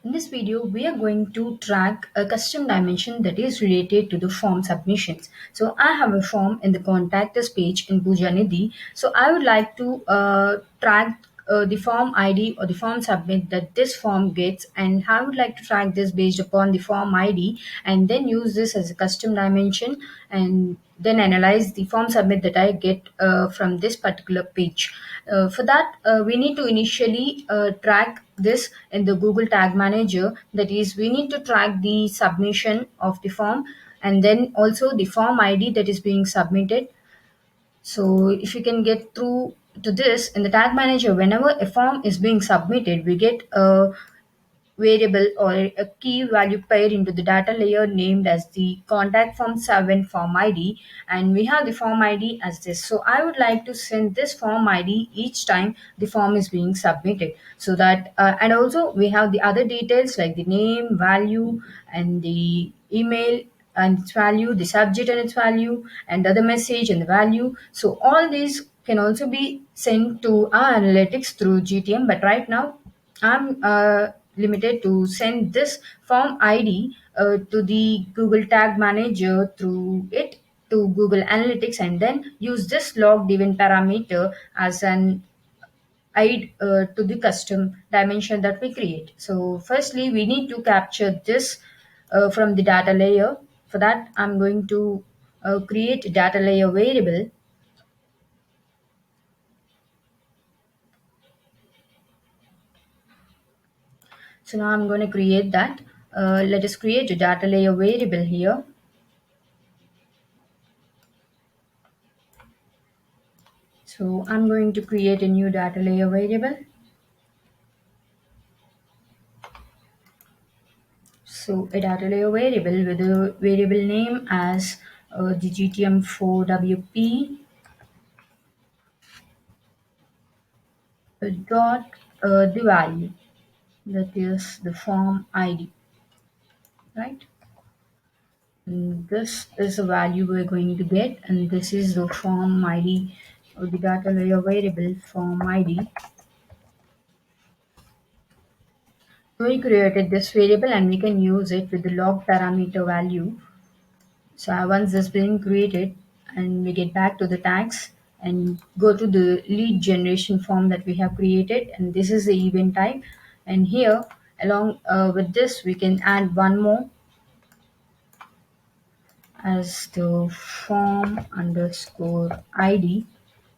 In this video, we are going to track a custom dimension that is related to the form submissions. So I have a form in the contact us page in Pujanidhi. So I would like to track the form ID or the form submit that this form gets, and I would like to track this based upon the form ID and then use this as a custom dimension and then analyze the form submit that I get from this particular page. For that, we need to initially track this in the Google Tag Manager. That is, we need to track the submission of the form and then also the form ID that is being submitted. So if you can get through to this in the Tag Manager, whenever a form is being submitted, we get a variable or a key value pair into the data layer named as the contact form 7 form ID, and we have the form ID as this. So I would like to send this form ID each time the form is being submitted, so that and also we have the other details like the name, value, and the email and its value, the subject and its value, and other message and the value. So all these can also be sent to our analytics through GTM, but right now I'm limited to send this form ID to the Google Tag Manager through it to Google Analytics, and then use this logged event parameter as an ID to the custom dimension that we create. So firstly, we need to capture this from the data layer. For that, I'm going to create a data layer variable. So now I'm going to create that. Let us create a data layer variable here. So I'm going to create a new data layer variable. So a data layer variable with a variable name as the GTM4WP dot the value, that is the form ID, right? And this is the value we're going to get, and this is the form ID or the data layer variable form ID. We created this variable and we can use it with the log parameter value. So once this been created, and we get back to the tags and go to the lead generation form that we have created, and this is the event type. And here along with this we can add one more as the form underscore ID,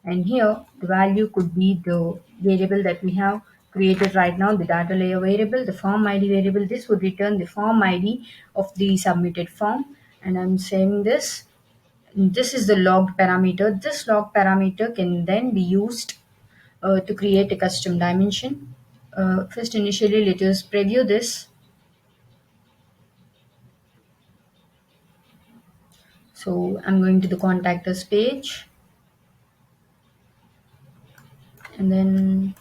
and here the value could be the variable that we have created right now, the data layer variable, the form ID variable. This would return the form ID of the submitted form, and I'm saving this. This is the logged parameter. This log parameter can then be used to create a custom dimension. First, initially, let us preview this. So I'm going to the contact us page, and then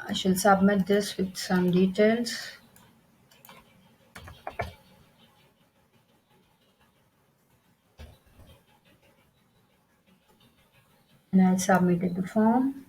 I shall submit this with some details. And I submitted the form.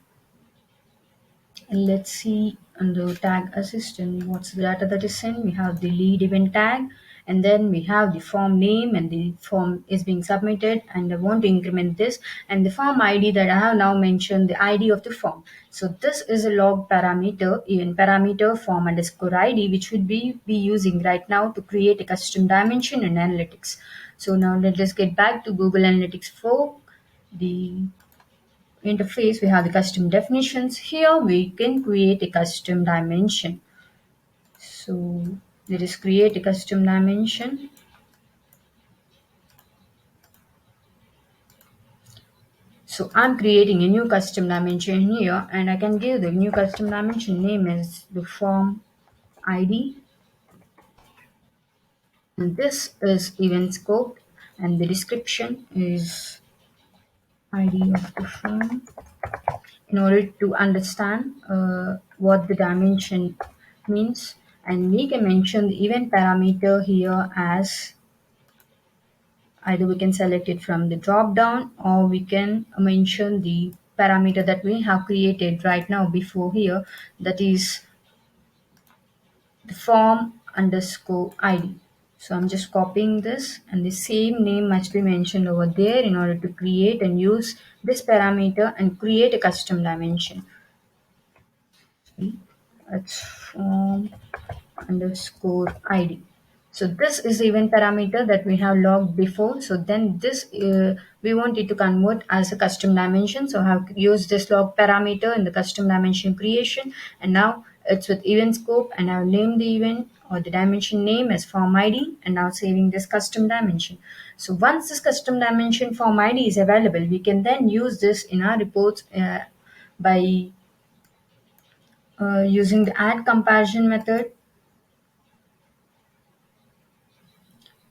And let's see on the tag assistant what's the data that is sent. We have the lead event tag, and then we have the form name, and the form is being submitted, and I want to increment this, and the form ID that I have now mentioned the ID of the form. So this is a log parameter, event parameter form underscore ID, which would be using right now to create a custom dimension in analytics. So now let us get back to Google Analytics 4. The interface, we have the custom definitions. Here we can create a custom dimension. So let us create a custom dimension. So I'm creating a new custom dimension here, and I can give the new custom dimension name as the form ID. And this is event scope, and the description is ID of the form. In order to understand what the dimension means, and we can mention the event parameter here as either we can select it from the drop down, or we can mention the parameter that we have created right now before here, that is the form underscore ID. So I'm just copying this, and the same name must be mentioned over there in order to create and use this parameter and create a custom dimension. It's form underscore ID. So this is the event parameter that we have logged before. So then this we want it to convert as a custom dimension. So I have used this log parameter in the custom dimension creation, and now it's with event scope, and I've named the event or the dimension name as form ID, and now saving this custom dimension. So once this custom dimension form ID is available, we can then use this in our reports by using the add comparison method.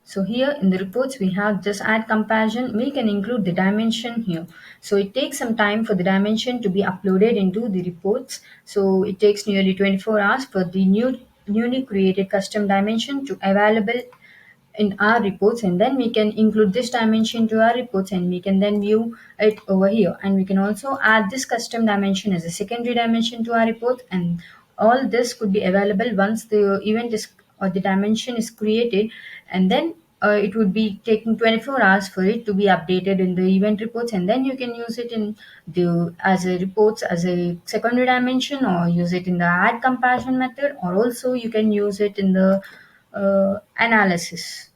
So here in the reports, we have just add comparison. We can include the dimension here. So it takes some time for the dimension to be uploaded into the reports. So it takes nearly 24 hours for the newly created custom dimension to available in our reports, and then we can include this dimension to our reports, and we can then view it over here, and we can also add this custom dimension as a secondary dimension to our report, and all this could be available once the event is or the dimension is created, and then it would be taking 24 hours for it to be updated in the event reports, and then you can use it in the as a reports as a secondary dimension, or use it in the add comparison method, or also you can use it in the analysis.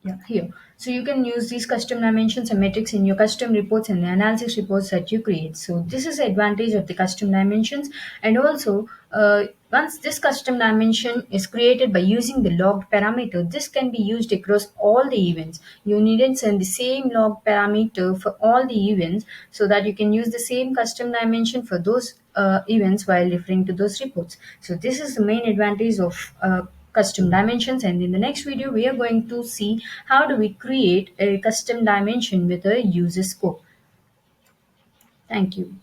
Yeah, here. So you can use these custom dimensions and metrics in your custom reports and the analysis reports that you create. So this is the advantage of the custom dimensions. And also, once this custom dimension is created by using the logged parameter, this can be used across all the events. You needn't send the same log parameter for all the events, so that you can use the same custom dimension for those events while referring to those reports. So this is the main advantage of custom dimensions, and in the next video we are going to see how do we create a custom dimension with a user scope. Thank you.